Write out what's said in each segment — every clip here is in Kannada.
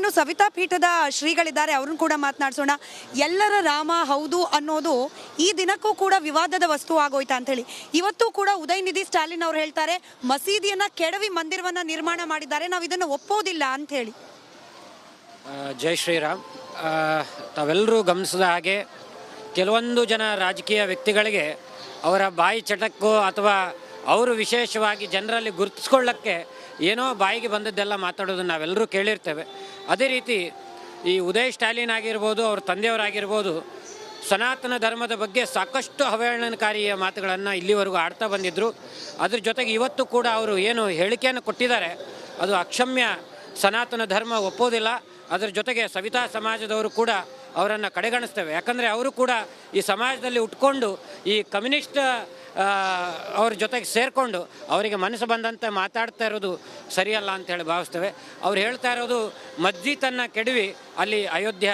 ಇನ್ನು ಸವಿತಾ ಪೀಠದ ಶ್ರೀಗಳಿದ್ದಾರೆ, ಅವ್ರನ್ನ ಕೂಡ ಮಾತನಾಡಿಸೋಣ. ಎಲ್ಲರ ರಾಮ ಹೌದು ಅನ್ನೋದು ಈ ದಿನಕ್ಕೂ ಕೂಡ ವಿವಾದದ ವಸ್ತು ಆಗೋಯ್ತಾ ಅಂತ ಹೇಳಿ. ಇವತ್ತು ಕೂಡ ಉದಯನಿಧಿ ಸ್ಟಾಲಿನ್ ಅವರು ಹೇಳ್ತಾರೆ, ಮಸೀದಿಯನ್ನ ಕೆಡವಿ ಮಂದಿರವನ್ನ ನಿರ್ಮಾಣ ಮಾಡಿದ್ದಾರೆ, ನಾವು ಇದನ್ನು ಒಪ್ಪೋದಿಲ್ಲ ಅಂತ ಹೇಳಿ. ಜೈ ಶ್ರೀರಾಮ್. ತಾವೆಲ್ಲರೂ ಗಮನಿಸಿದ ಹಾಗೆ ಕೆಲವೊಂದು ಜನ ರಾಜಕೀಯ ವ್ಯಕ್ತಿಗಳಿಗೆ ಅವರ ಬಾಯಿ ಚಟಕ್ಕೋ ಅಥವಾ ಅವರು ವಿಶೇಷವಾಗಿ ಜನರಲ್ಲಿ ಗುರುತಿಸ್ಕೊಳ್ಳೋಕ್ಕೆ ಏನೋ ಬಾಯಿಗೆ ಬಂದದ್ದೆಲ್ಲ ಮಾತಾಡೋದನ್ನು ನಾವೆಲ್ಲರೂ ಕೇಳಿರ್ತೇವೆ. ಅದೇ ರೀತಿ ಈ ಉದಯ್ ಸ್ಟಾಲಿನ್ ಆಗಿರ್ಬೋದು, ಅವ್ರ ತಂದೆಯವರಾಗಿರ್ಬೋದು, ಸನಾತನ ಧರ್ಮದ ಬಗ್ಗೆ ಸಾಕಷ್ಟು ಅವಹೇಳನಕಾರಿಯ ಮಾತುಗಳನ್ನು ಇಲ್ಲಿವರೆಗೂ ಆಡ್ತಾ ಬಂದಿದ್ದರು. ಅದ್ರ ಜೊತೆಗೆ ಇವತ್ತು ಕೂಡ ಅವರು ಏನು ಹೇಳಿಕೆಯನ್ನು ಕೊಟ್ಟಿದ್ದಾರೆ ಅದು ಅಕ್ಷಮ್ಯ. ಸನಾತನ ಧರ್ಮ ಒಪ್ಪೋದಿಲ್ಲ. ಅದರ ಜೊತೆಗೆ ಸವಿತಾ ಸಮಾಜದವರು ಕೂಡ ಅವರನ್ನು ಕಡೆಗಣಿಸ್ತೇವೆ. ಯಾಕಂದರೆ ಅವರು ಕೂಡ ಈ ಸಮಾಜದಲ್ಲಿ ಉಟ್ಕೊಂಡು ಈ ಕಮ್ಯುನಿಸ್ಟ್ ಅವ್ರ ಜೊತೆಗೆ ಸೇರಿಕೊಂಡು ಅವರಿಗೆ ಮನಸ್ಸು ಬಂದಂತೆ ಮಾತಾಡ್ತಾ ಇರೋದು ಸರಿಯಲ್ಲ ಅಂತೇಳಿ ಭಾವಿಸ್ತೇವೆ. ಅವ್ರು ಹೇಳ್ತಾ ಇರೋದು ಮಸ್ಜಿದನ್ನು ಕೆಡವಿ ಅಲ್ಲಿ ಅಯೋಧ್ಯ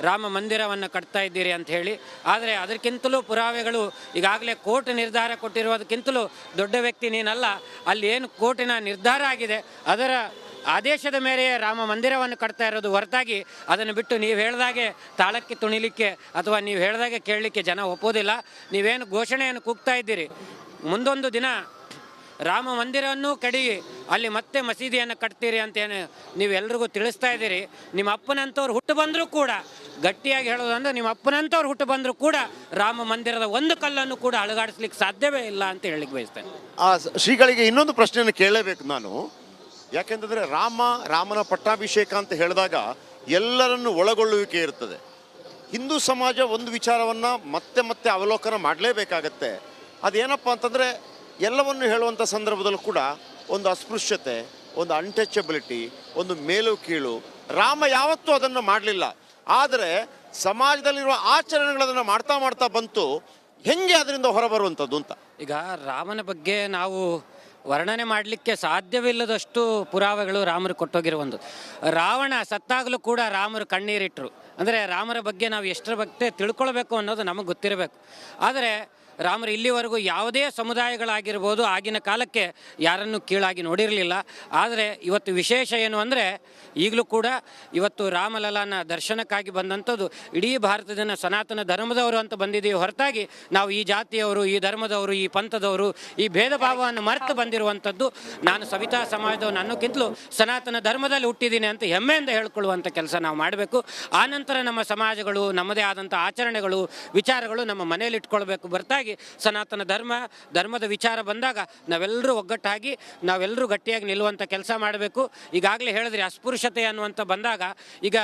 ರಾಮ ಮಂದಿರವನ್ನು ಕಟ್ತಾ ಇದ್ದೀರಿ ಅಂತ ಹೇಳಿ. ಆದರೆ ಅದಕ್ಕಿಂತಲೂ ಪುರಾವೆಗಳು ಈಗಾಗಲೇ ಕೋರ್ಟ್ ನಿರ್ಧಾರ ಕೊಟ್ಟಿರುವುದಕ್ಕಿಂತಲೂ ದೊಡ್ಡ ವ್ಯಕ್ತಿ ನೀನಲ್ಲ. ಅಲ್ಲಿ ಏನು ಕೋರ್ಟಿನ ನಿರ್ಧಾರ ಆಗಿದೆ ಅದರ ಆದೇಶದ ಮೇರೆಯೇ ರಾಮ ಮಂದಿರವನ್ನು ಕಟ್ತಾ ಇರೋದು ಹೊರತಾಗಿ ಅದನ್ನು ಬಿಟ್ಟು ನೀವು ಹೇಳಿದಾಗೆ ತಾಳಕ್ಕೆ ತುಣಿಲಿಕ್ಕೆ ಅಥವಾ ನೀವು ಹೇಳಿದಾಗೆ ಕೇಳಲಿಕ್ಕೆ ಜನ ಒಪ್ಪೋದಿಲ್ಲ. ನೀವೇನು ಘೋಷಣೆಯನ್ನು ಕೂಗ್ತಾ ಇದ್ದೀರಿ, ಮುಂದೊಂದು ದಿನ ರಾಮ ಮಂದಿರವನ್ನು ಕಡಿ ಅಲ್ಲಿ ಮತ್ತೆ ಮಸೀದಿಯನ್ನು ಕಟ್ತೀರಿ ಅಂತೇನು ನೀವೆಲ್ರಿಗೂ ತಿಳಿಸ್ತಾ ಇದ್ದೀರಿ. ನಿಮ್ಮ ಅಪ್ಪನಂಥವ್ರು ಹುಟ್ಟು ಬಂದರೂ ಕೂಡ, ಗಟ್ಟಿಯಾಗಿ ಹೇಳೋದಂದ್ರೆ ನಿಮ್ಮ ಅಪ್ಪನಂಥವ್ರು ಹುಟ್ಟು ಬಂದರೂ ಕೂಡ ರಾಮ ಮಂದಿರದ ಒಂದು ಕಲ್ಲನ್ನು ಕೂಡ ಅಲುಗಾಡಿಸ್ಲಿಕ್ಕೆ ಸಾಧ್ಯವೇ ಇಲ್ಲ ಅಂತ ಹೇಳಲಿಕ್ಕೆ ಬಯಸ್ತೇನೆ. ಆ ಶ್ರೀಗಳಿಗೆ ಇನ್ನೊಂದು ಪ್ರಶ್ನೆಯನ್ನು ಕೇಳಲೇಬೇಕು ನಾನು. ಯಾಕೆಂತಂದರೆ ರಾಮನ ಪಟ್ಟಾಭಿಷೇಕ ಅಂತ ಹೇಳಿದಾಗ ಎಲ್ಲರನ್ನು ಒಳಗೊಳ್ಳುವಿಕೆ ಇರ್ತದೆ. ಹಿಂದೂ ಸಮಾಜ ಒಂದು ವಿಚಾರವನ್ನು ಮತ್ತೆ ಮತ್ತೆ ಅವಲೋಕನ ಮಾಡಲೇಬೇಕಾಗತ್ತೆ. ಅದೇನಪ್ಪ ಅಂತಂದರೆ ಎಲ್ಲವನ್ನು ಹೇಳುವಂಥ ಸಂದರ್ಭದಲ್ಲೂ ಕೂಡ ಒಂದು ಅಸ್ಪೃಶ್ಯತೆ, ಒಂದು ಅನ್ಟಚಬಿಲಿಟಿ, ಒಂದು ಮೇಲು ಕೀಳು. ರಾಮ ಯಾವತ್ತೂ ಅದನ್ನು ಮಾಡಲಿಲ್ಲ. ಆದರೆ ಸಮಾಜದಲ್ಲಿರುವ ಆಚರಣೆಗಳದನ್ನು ಮಾಡ್ತಾ ಮಾಡ್ತಾ ಬಂತು. ಹೆಂಗೆ ಅದರಿಂದ ಹೊರಬರುವಂಥದ್ದು ಅಂತ. ಈಗ ರಾಮನ ಬಗ್ಗೆ ನಾವು ವರ್ಣನೆ ಮಾಡಲಿಕ್ಕೆ ಸಾಧ್ಯವಿಲ್ಲದಷ್ಟು ಪುರಾವೆಗಳು ರಾಮರು ಕೊಟ್ಟೋಗಿರುವಂಥದ್ದು. ರಾವಣ ಸತ್ತಾಗಲೂ ಕೂಡ ರಾಮರು ಕಣ್ಣೀರಿಟ್ಟರು. ಅಂದರೆ ರಾಮರ ಬಗ್ಗೆ ನಾವು ಎಷ್ಟರ ಬಗ್ಗೆ ತಿಳ್ಕೊಳ್ಬೇಕು ಅನ್ನೋದು ನಮಗೆ ಗೊತ್ತಿರಬೇಕು. ಆದರೆ ರಾಮರು ಇಲ್ಲಿವರೆಗೂ ಯಾವುದೇ ಸಮುದಾಯಗಳಾಗಿರ್ಬೋದು ಆಗಿನ ಕಾಲಕ್ಕೆ ಯಾರನ್ನು ಕೀಳಾಗಿ ನೋಡಿರಲಿಲ್ಲ. ಆದರೆ ಇವತ್ತು ವಿಶೇಷ ಏನು ಅಂದರೆ ಈಗಲೂ ಕೂಡ ಇವತ್ತು ರಾಮಲಲ್ಲಾನ ದರ್ಶನಕ್ಕಾಗಿ ಬಂದಂಥದ್ದು ಇಡೀ ಭಾರತದ ಸನಾತನ ಧರ್ಮದವರು ಅಂತ ಬಂದಿದ್ದೀವಿ ಹೊರತಾಗಿ ನಾವು ಈ ಜಾತಿಯವರು, ಈ ಧರ್ಮದವರು, ಈ ಪಂಥದವರು, ಈ ಭೇದ ಭಾವವನ್ನು ಮರೆತು ಬಂದಿರುವಂಥದ್ದು. ನಾನು ಸವಿತಾ ಸಮಾಜದವನು ಅನ್ನೋಕ್ಕಿಂತಲೂ ಸನಾತನ ಧರ್ಮದಲ್ಲಿ ಹುಟ್ಟಿದ್ದೀನಿ ಅಂತ ಹೆಮ್ಮೆಯಿಂದ ಹೇಳ್ಕೊಳ್ಳುವಂಥ ಕೆಲಸ ನಾವು ಮಾಡಬೇಕು. ಆನಂತರ ನಮ್ಮ ಸಮಾಜಗಳು ನಮ್ಮದೇ ಆದಂಥ ಆಚರಣೆಗಳು, ವಿಚಾರಗಳು ನಮ್ಮ ಮನೇಲಿ ಇಟ್ಕೊಳ್ಬೇಕು. ಹೊರತಾಗಿ ಸನಾತನ ಧರ್ಮದ ವಿಚಾರ ಬಂದಾಗ ನಾವೆಲ್ಲರೂ ಒಗ್ಗಟ್ಟಾಗಿ ನಾವೆಲ್ಲರೂ ಗಟ್ಟಿಯಾಗಿ ನಿಲ್ಲುವಂಥ ಕೆಲಸ ಮಾಡಬೇಕು. ಈಗಾಗಲೇ ಹೇಳಿದ್ರೆ ಅಸ್ಪೃಶ್ಯತೆ ಅನ್ನುವಂಥ ಬಂದಾಗ ಈಗ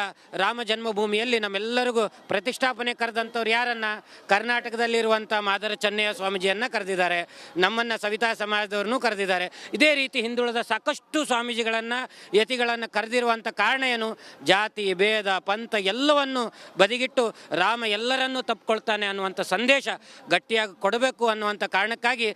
ರಾಮ ಜನ್ಮಭೂಮಿಯಲ್ಲಿ ನಮ್ಮೆಲ್ಲರಿಗೂ ಪ್ರತಿಷ್ಠಾಪನೆ ಕರೆದಂಥವ್ರು ಯಾರನ್ನ? ಕರ್ನಾಟಕದಲ್ಲಿರುವಂಥ ಮಾದರ ಚೆನ್ನಯ್ಯ ಸ್ವಾಮೀಜಿಯನ್ನು ಕರೆದಿದ್ದಾರೆ, ನಮ್ಮನ್ನು ಸವಿತಾ ಸಮಾಜದವ್ರನ್ನೂ ಕರೆದಿದ್ದಾರೆ. ಇದೇ ರೀತಿ ಹಿಂದುಳಿದ ಸಾಕಷ್ಟು ಸ್ವಾಮೀಜಿಗಳನ್ನು, ಯತಿಗಳನ್ನು ಕರೆದಿರುವಂಥ ಕಾರಣ ಏನು? ಜಾತಿ ಭೇದ ಪಂಥ ಎಲ್ಲವನ್ನು ಬದಿಗಿಟ್ಟು ರಾಮ ಎಲ್ಲರನ್ನೂ ತಪ್ಪಿಕೊಳ್ತಾನೆ ಅನ್ನುವಂಥ ಸಂದೇಶ ಗಟ್ಟಿಯಾಗಿ ಕೊಡಬೇಕು ಅನ್ನುವಂಥ ಕಾರಣಕ್ಕಾಗಿ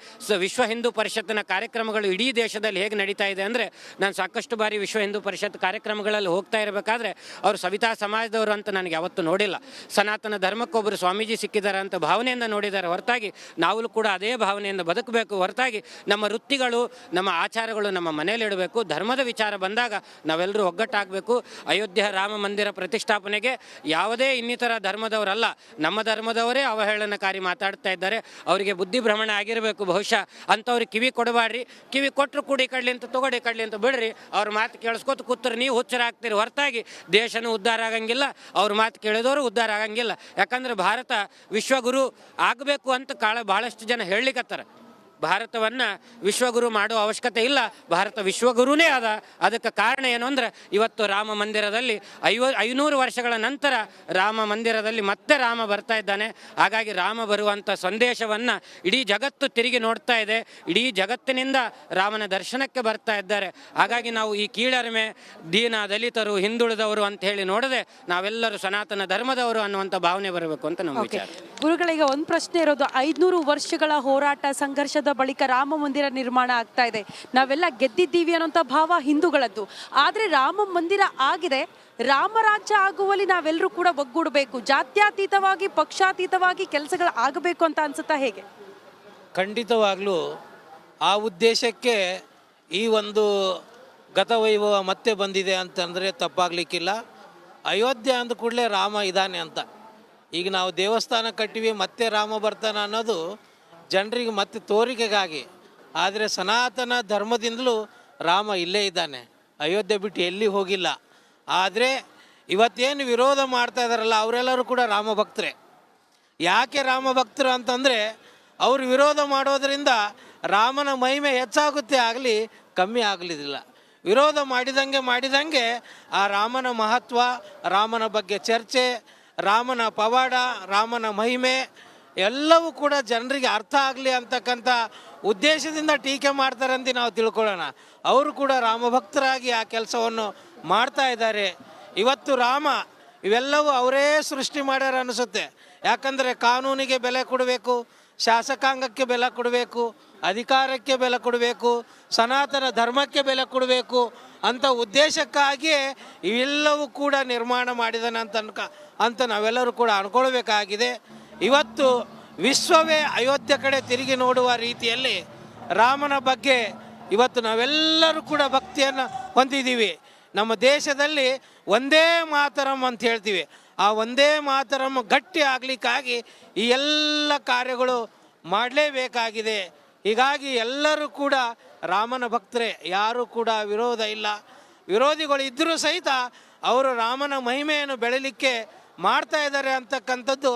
ವಿಶ್ವ ಹಿಂದೂ ಪರಿಷತ್ತಿನ ಕಾರ್ಯಕ್ರಮಗಳು ಇಡೀ ದೇಶದಲ್ಲಿ ಹೇಗೆ ನಡೀತಾ ಇದೆ ಅಂದರೆ, ನಾನು ಸಾಕಷ್ಟು ಬಾರಿ ವಿಶ್ವ ಹಿಂದೂ ಪರಿಷತ್ ಕಾರ್ಯಕ್ರಮಗಳಲ್ಲಿ ಹೋಗ್ತಾ ಇರಬೇಕಾದ್ರೆ ಅವರು ಸವಿತಾ ಸಮಾಜದವರು ಅಂತ ನನಗೆ ಯಾವತ್ತೂ ನೋಡಿಲ್ಲ. ಸನಾತನ ಧರ್ಮಕ್ಕೊಬ್ಬರು ಸ್ವಾಮೀಜಿ ಸಿಕ್ಕಿದ್ದಾರೆ ಅಂತ ಭಾವನೆಯಿಂದ ನೋಡಿದ್ದಾರೆ ಹೊರತಾಗಿ ನಾವು ಕೂಡ ಅದೇ ಭಾವನೆಯಿಂದ ಬದುಕಬೇಕು. ಹೊರತಾಗಿ ನಮ್ಮ ವೃತ್ತಿಗಳು, ನಮ್ಮ ಆಚಾರಗಳು ನಮ್ಮ ಮನೆಯಲ್ಲಿಡಬೇಕು. ಧರ್ಮದ ವಿಚಾರ ಬಂದಾಗ ನಾವೆಲ್ಲರೂ ಒಗ್ಗಟ್ಟಾಗಬೇಕು. ಅಯೋಧ್ಯ ರಾಮ ಮಂದಿರ ಪ್ರತಿಷ್ಠಾಪನೆಗೆ ಯಾವುದೇ ಇನ್ನಿತರ ಧರ್ಮದವರಲ್ಲ, ನಮ್ಮ ಧರ್ಮದವರೇ ಅವಹೇಳನಕಾರಿ ಮಾತಾಡ್ತಾ ಇದ್ದಾರೆ. ಅವರಿಗೆ ಬುದ್ಧಿ ಭ್ರಮಣ ಆಗಿರಬೇಕು ಬಹುಶಃ. ಅಂಥವ್ರಿಗೆ ಕಿವಿ ಕೊಡಬಾಡ್ರಿ. ಕಿವಿ ಕೊಟ್ಟರು ಕೂಡ ಈ ಕಡ್ಲಿ ಅಂತ ತಗೊಳ್ಳಿ, ಕಡ್ಲಿ ಅಂತ ಬಿಡ್ರಿ. ಅವ್ರ ಮಾತು ಕೇಳಿಸ್ಕೊತ ಕೂತ್ರೆ ನೀವು ಹುಚ್ಚರಾಗ್ತೀರಿ ಹೊರತಾಗಿ ದೇಶನೂ ಉದ್ಧಾರ ಆಗಂಗಿಲ್ಲ, ಅವ್ರ ಮಾತು ಕೇಳಿದವರು ಉದ್ಧಾರ ಆಗಂಗಿಲ್ಲ. ಯಾಕಂದ್ರೆ ಭಾರತ ವಿಶ್ವಗುರು ಆಗಬೇಕು ಅಂತ ಭಾಳಷ್ಟು ಜನ ಹೇಳಲಿಕ್ಕತ್ತಾರೆ. ಭಾರತವನ್ನು ವಿಶ್ವಗುರು ಮಾಡೋ ಅವಶ್ಯಕತೆ ಇಲ್ಲ, ಭಾರತ ವಿಶ್ವಗುರುನೇ ಅದ. ಅದಕ್ಕೆ ಕಾರಣ ಏನು ಅಂದರೆ ಇವತ್ತು ರಾಮ ಮಂದಿರದಲ್ಲಿ 500 ವರ್ಷಗಳ ನಂತರ ರಾಮ ಮಂದಿರದಲ್ಲಿ ಮತ್ತೆ ರಾಮ ಬರ್ತಾ ಇದ್ದಾನೆ. ಹಾಗಾಗಿ ರಾಮ ಬರುವಂಥ ಸಂದೇಶವನ್ನು ಇಡೀ ಜಗತ್ತು ತಿರುಗಿ ನೋಡ್ತಾ ಇದೆ. ಇಡೀ ಜಗತ್ತಿನಿಂದ ರಾಮನ ದರ್ಶನಕ್ಕೆ ಬರ್ತಾ ಇದ್ದಾರೆ. ಹಾಗಾಗಿ ನಾವು ಈ ಕೀಳರಿಮೆ, ದೀನ ದಲಿತರು, ಹಿಂದುಳಿದವರು ಅಂತ ಹೇಳಿ ನೋಡದೆ ನಾವೆಲ್ಲರೂ ಸನಾತನ ಧರ್ಮದವರು ಅನ್ನುವಂಥ ಭಾವನೆ ಬರಬೇಕು ಅಂತ ನಮ್ಮ ವಿಚಾರ. ಗುರುಗಳಿಗೆ ಒಂದು ಪ್ರಶ್ನೆ ಇರೋದು, 500 ವರ್ಷಗಳ ಹೋರಾಟ ಸಂಘರ್ಷದ ಬಳಿಕ ರಾಮ ಮಂದಿರ ನಿರ್ಮಾಣ ಆಗ್ತಾ ಇದೆ. ನಾವೆಲ್ಲ ಗೆದ್ದಿದ್ದೀವಿ ಅನ್ನೋಂಥ ಭಾವ ಹಿಂದೂಗಳದ್ದು. ಆದರೆ ರಾಮ ಮಂದಿರ ಆಗಿದೆ, ರಾಮರಾಜ್ಯ ಆಗುವಲ್ಲಿ ನಾವೆಲ್ಲರೂ ಕೂಡ ಒಗ್ಗೂಡಬೇಕು, ಜಾತ್ಯತೀತವಾಗಿ ಪಕ್ಷಾತೀತವಾಗಿ ಕೆಲಸಗಳು ಆಗಬೇಕು ಅಂತ ಅನ್ಸುತ್ತಾ ಹೇಗೆ? ಖಂಡಿತವಾಗ್ಲೂ ಆ ಉದ್ದೇಶಕ್ಕೆ ಈ ಒಂದು ಗತವೈಭವ ಮತ್ತೆ ಬಂದಿದೆ ಅಂತಂದರೆ ತಪ್ಪಾಗಲಿಕ್ಕಿಲ್ಲ. ಅಯೋಧ್ಯೆ ಅಂದ ಕೂಡಲೇ ರಾಮ ಇದ್ದಾನೆ ಅಂತ. ಈಗ ನಾವು ದೇವಸ್ಥಾನ ಕಟ್ಟಿವಿ ಮತ್ತೆ ರಾಮ ಬರ್ತಾನೆ ಅನ್ನೋದು ಜನರಿಗೆ ಮತ್ತೆ ತೋರಿಕೆಗಾಗಿ. ಆದರೆ ಸನಾತನ ಧರ್ಮದಿಂದಲೂ ರಾಮ ಇಲ್ಲೇ ಇದ್ದಾನೆ, ಅಯೋಧ್ಯೆ ಬಿಟ್ಟು ಎಲ್ಲಿ ಹೋಗಿಲ್ಲ. ಆದರೆ ಇವತ್ತೇನು ವಿರೋಧ ಮಾಡ್ತಾ ಇದ್ದಾರಲ್ಲ ಅವರೆಲ್ಲರೂ ಕೂಡ ರಾಮ ಭಕ್ತರೇ. ಯಾಕೆ ರಾಮ ಭಕ್ತರು ಅಂತಂದರೆ ಅವರು ವಿರೋಧ ಮಾಡೋದರಿಂದ ರಾಮನ ಮಹಿಮೆ ಹೆಚ್ಚಾಗುತ್ತೆ ಆಗಲಿ ಕಮ್ಮಿ ಆಗಲಿಲ್ಲ. ವಿರೋಧ ಮಾಡಿದಂಗೆ ಆ ರಾಮನ ಮಹತ್ವ, ರಾಮನ ಬಗ್ಗೆ ಚರ್ಚೆ, ರಾಮನ ಪವಾಡ, ರಾಮನ ಮಹಿಮೆ ಎಲ್ಲವೂ ಕೂಡ ಜನರಿಗೆ ಅರ್ಥ ಆಗಲಿ ಅಂತಕ್ಕಂಥ ಉದ್ದೇಶದಿಂದ ಟೀಕೆ ಮಾಡ್ತಾರೆ ಅಂತ ನಾವು ತಿಳ್ಕೊಳ್ಳೋಣ. ಅವರು ಕೂಡ ರಾಮಭಕ್ತರಾಗಿ ಆ ಕೆಲಸವನ್ನು ಮಾಡ್ತಾ ಇದ್ದಾರೆ. ಇವತ್ತು ರಾಮ ಇವೆಲ್ಲವೂ ಅವರೇ ಸೃಷ್ಟಿ ಮಾಡ್ಯಾರ ಅನಿಸುತ್ತೆ. ಯಾಕಂದರೆ ಕಾನೂನಿಗೆ ಬೆಲೆ ಕೊಡಬೇಕು, ಶಾಸಕಾಂಗಕ್ಕೆ ಬೆಲೆ ಕೊಡಬೇಕು, ಅಧಿಕಾರಕ್ಕೆ ಬೆಲೆ ಕೊಡಬೇಕು, ಸನಾತನ ಧರ್ಮಕ್ಕೆ ಬೆಲೆ ಕೊಡಬೇಕು ಅಂತ ಉದ್ದೇಶಕ್ಕಾಗಿಯೇ ಇವೆಲ್ಲವೂ ಕೂಡ ನಿರ್ಮಾಣ ಮಾಡಿದಾನೆ ಅಂತ ನಾವೆಲ್ಲರೂ ಕೂಡ ಅಂದ್ಕೊಳ್ಬೇಕಾಗಿದೆ. ಇವತ್ತು ವಿಶ್ವವೇ ಅಯೋಧ್ಯೆ ಕಡೆ ತಿರುಗಿ ನೋಡುವ ರೀತಿಯಲ್ಲಿ ರಾಮನ ಬಗ್ಗೆ ಇವತ್ತು ನಾವೆಲ್ಲರೂ ಕೂಡ ಭಕ್ತಿಯನ್ನು ಹೊಂದಿದ್ದೀವಿ. ನಮ್ಮ ದೇಶದಲ್ಲಿ ಒಂದೇ ಮಾತರಂ ಅಂತ ಹೇಳ್ತೀವಿ. ಆ ಒಂದೇ ಮಾತರಂ ಗಟ್ಟಿ ಆಗಲಿಕ್ಕಾಗಿ ಈ ಎಲ್ಲ ಕಾರ್ಯಗಳು ಮಾಡಲೇಬೇಕಾಗಿದೆ. ಹೀಗಾಗಿ ಎಲ್ಲರೂ ಕೂಡ ರಾಮನ ಭಕ್ತರೇ, ಯಾರೂ ಕೂಡ ವಿರೋಧ ಇಲ್ಲ. ವಿರೋಧಿಗಳು ಇದ್ದರೂ ಸಹಿತ ಅವರು ರಾಮನ ಮಹಿಮೆಯನ್ನು ಬೆಳೀಲಿಕ್ಕೆ ಮಾಡ್ತಾ ಇದ್ದಾರೆ ಅಂತಕ್ಕಂಥದ್ದು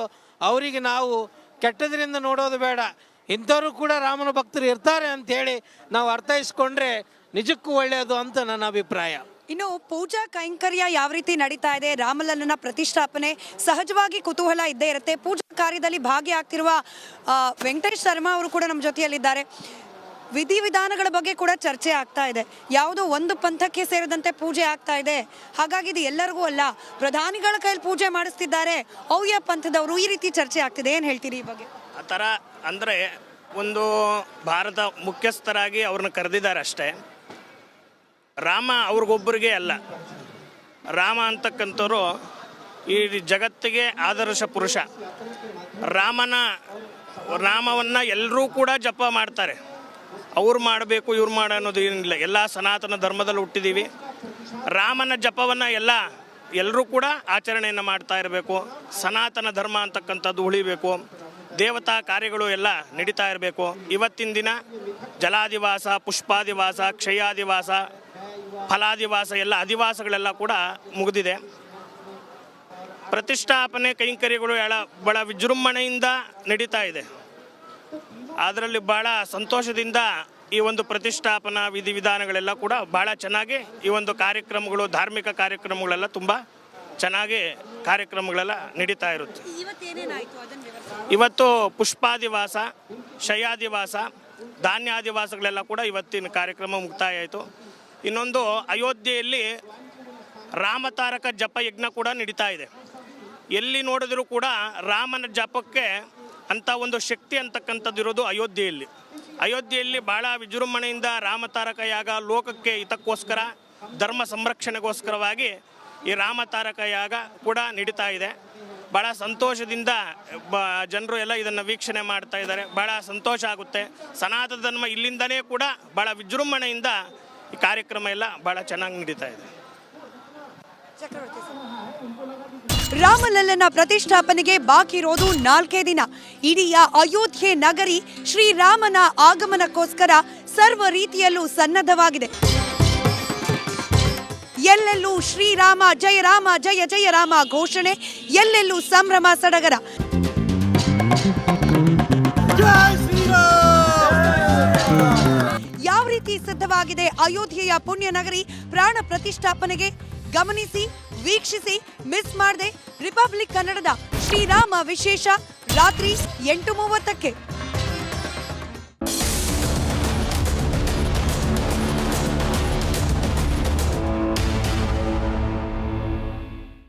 ಅವರಿಗೆ ನಾವು ಕೆಟ್ಟದ್ರಿಂದ ನೋಡೋದು ಬೇಡ. ಇಂಥವರು ಕೂಡ ರಾಮನ ಭಕ್ತರು ಇರ್ತಾರೆ ಅಂಥೇಳಿ ನಾವು ಅರ್ಥೈಸ್ಕೊಂಡ್ರೆ ನಿಜಕ್ಕೂ ಒಳ್ಳೆಯದು ಅಂತ ನನ್ನ ಅಭಿಪ್ರಾಯ. ಇನ್ನು ಪೂಜಾ ಕೈಂಕರ್ಯ ಯಾವ ರೀತಿ ನಡೀತಾ ಇದೆ, ರಾಮಲಲ್ಲನ ಪ್ರತಿಷ್ಠಾಪನೆ ಸಹಜವಾಗಿ ಕುತೂಹಲ ಇದ್ದೇ ಇರುತ್ತೆ. ಪೂಜಾ ಕಾರ್ಯದಲ್ಲಿ ಭಾಗಿಯಾಗ್ತಿರುವ ವೆಂಕಟೇಶ್ ಶರ್ಮಾ ಅವರು ಕೂಡ ನಮ್ಮ ಜೊತೆಯಲ್ಲಿದ್ದಾರೆ. ವಿಧಿವಿಧಾನಗಳ ಬಗ್ಗೆ ಕೂಡ ಚರ್ಚೆ ಆಗ್ತಾ ಇದೆ. ಯಾವುದೋ ಒಂದು ಪಂಥಕ್ಕೆ ಸೇರಿದಂತೆ ಪೂಜೆ ಆಗ್ತಾ ಇದೆ, ಹಾಗಾಗಿ ಇದು ಎಲ್ಲರಿಗೂ ಅಲ್ಲ, ಪ್ರಧಾನಿಗಳ ಕೈಯಲ್ಲಿ ಪೂಜೆ ಮಾಡಿಸ್ತಿದ್ದಾರೆ ಅವ್ಯ ಪಂಥದವರು, ಈ ರೀತಿ ಚರ್ಚೆ ಆಗ್ತಿದೆ. ಏನು ಹೇಳ್ತೀರಿ ಈ ಬಗ್ಗೆ? ಆ ಥರ ಅಂದರೆ ಒಂದು ಭಾರತ ಮುಖ್ಯಸ್ಥರಾಗಿ ಅವ್ರನ್ನ ಕರೆದಿದ್ದಾರೆ ಅಷ್ಟೇ. ರಾಮ ಅವ್ರಿಗೊಬ್ಬರಿಗೆ ಅಲ್ಲ. ರಾಮ ಅಂತಕ್ಕಂಥವ್ರು ಈ ಜಗತ್ತಿಗೆ ಆದರ್ಶ ಪುರುಷ. ರಾಮವನ್ನು ಎಲ್ಲರೂ ಕೂಡ ಜಪ ಮಾಡ್ತಾರೆ. ಅವ್ರು ಮಾಡಬೇಕು ಇವ್ರು ಮಾಡ ಅನ್ನೋದು ಏನಿಲ್ಲ. ಎಲ್ಲ ಸನಾತನ ಧರ್ಮದಲ್ಲಿ ಹುಟ್ಟಿದ್ದೀವಿ. ರಾಮನ ಜಪವನ್ನು ಎಲ್ಲರೂ ಕೂಡ ಆಚರಣೆಯನ್ನು ಮಾಡ್ತಾ ಇರಬೇಕು. ಸನಾತನ ಧರ್ಮ ಅಂತಕ್ಕಂಥದ್ದು ಉಳಿಬೇಕು. ದೇವತಾ ಕಾರ್ಯಗಳು ಎಲ್ಲ ನಡೀತಾ ಇರಬೇಕು. ಇವತ್ತಿನ ದಿನ ಜಲಾದಿವಾಸ, ಪುಷ್ಪಾದಿವಾಸ, ಕ್ಷಯಾದಿವಾಸ, ಫಲಾದಿವಾಸ ಎಲ್ಲ ಅಧಿವಾಸಗಳೆಲ್ಲ ಕೂಡ ಮುಗಿದಿದೆ. ಪ್ರತಿಷ್ಠಾಪನೆ ಕೈಂಕರ್ಯಗಳು ಬಹಳ ವಿಜೃಂಭಣೆಯಿಂದ ನಡೀತಾ ಇದೆ. ಅದರಲ್ಲಿ ಬಹಳ ಸಂತೋಷದಿಂದ ಈ ಒಂದು ಪ್ರತಿಷ್ಠಾಪನಾ ವಿಧಿವಿಧಾನಗಳೆಲ್ಲ ಕೂಡ ಬಹಳ ಚೆನ್ನಾಗಿ ಈ ಒಂದು ಕಾರ್ಯಕ್ರಮಗಳು, ಧಾರ್ಮಿಕ ಕಾರ್ಯಕ್ರಮಗಳೆಲ್ಲ ತುಂಬ ಚೆನ್ನಾಗಿ ಕಾರ್ಯಕ್ರಮಗಳೆಲ್ಲ ನಡೀತಾ ಇರುತ್ತೆ. ಇವತ್ತು ಪುಷ್ಪಾದಿವಾಸ, ಶಯಾದಿವಾಸ, ಧಾನ್ಯಾದಿವಾಸಗಳೆಲ್ಲ ಕೂಡ ಇವತ್ತಿನ ಕಾರ್ಯಕ್ರಮ ಮುಕ್ತಾಯ ಆಯಿತು. ಇನ್ನೊಂದು ಅಯೋಧ್ಯೆಯಲ್ಲಿ ರಾಮತಾರಕ ಜಪ ಯಜ್ಞ ಕೂಡ ನಡೀತಾ ಇದೆ. ಎಲ್ಲಿ ನೋಡಿದರೂ ಕೂಡ ರಾಮನ ಜಪಕ್ಕೆ ಅಂಥ ಒಂದು ಶಕ್ತಿ ಅಂತಕ್ಕಂಥದ್ದು ಇರೋದು ಅಯೋಧ್ಯೆಯಲ್ಲಿ ಭಾಳ ವಿಜೃಂಭಣೆಯಿಂದ ರಾಮತಾರಕ ಯಾಗ ಲೋಕಕ್ಕೆ ಹಿತಕ್ಕೋಸ್ಕರ, ಧರ್ಮ ಸಂರಕ್ಷಣೆಗೋಸ್ಕರವಾಗಿ ಈ ರಾಮತಾರಕ ಯಾಗ ಕೂಡ ನಡೀತಾ ಇದೆ. ಭಾಳ ಸಂತೋಷದಿಂದ ಜನರು ಎಲ್ಲ ಇದನ್ನು ವೀಕ್ಷಣೆ ಮಾಡ್ತಾ ಇದ್ದಾರೆ. ಭಾಳ ಸಂತೋಷ ಆಗುತ್ತೆ. ಸನಾತನ ಧರ್ಮ ಇಲ್ಲಿಂದನೇ ಕೂಡ ಭಾಳ ವಿಜೃಂಭಣೆಯಿಂದ ಈ ಕಾರ್ಯಕ್ರಮ ಎಲ್ಲ ಭಾಳ ಚೆನ್ನಾಗಿ ನಡೀತಾ ಇದೆ. ರಾಮಲಲ್ಲನ ಪ್ರತಿಷ್ಠಾಪನೆಗೆ ಬಾಕಿ ಇರೋದು 4 ದಿನ. ಇಡೀ ಅಯೋಧ್ಯೆ ನಗರಿ ಶ್ರೀರಾಮನ ಆಗಮನಕ್ಕೋಸ್ಕರ ಸರ್ವ ರೀತಿಯಲ್ಲೂ ಸನ್ನದ್ಧವಾಗಿದೆ. ಎಲ್ಲೆಲ್ಲೂ ಶ್ರೀರಾಮ ಜಯ ರಾಮ ಜಯ ಜಯ ರಾಮ ಘೋಷಣೆ, ಎಲ್ಲೆಲ್ಲೂ ಸಂಭ್ರಮ ಸಡಗರ. ಯಾವ ರೀತಿ ಸಿದ್ಧವಾಗಿದೆ ಅಯೋಧ್ಯೆಯ ಪುಣ್ಯ ನಗರಿ ಪ್ರಾಣ ಪ್ರತಿಷ್ಠಾಪನೆಗೆ? ಗಮನಿಸಿ, ವೀಕ್ಷಿಸಿ, ಮಿಸ್ ಮಾಡದೆ ರಿಪಬ್ಲಿಕ್ ಕನ್ನಡದ ಶ್ರೀರಾಮ ವಿಶೇಷ ರಾತ್ರಿ 8:30ಕ್ಕೆ.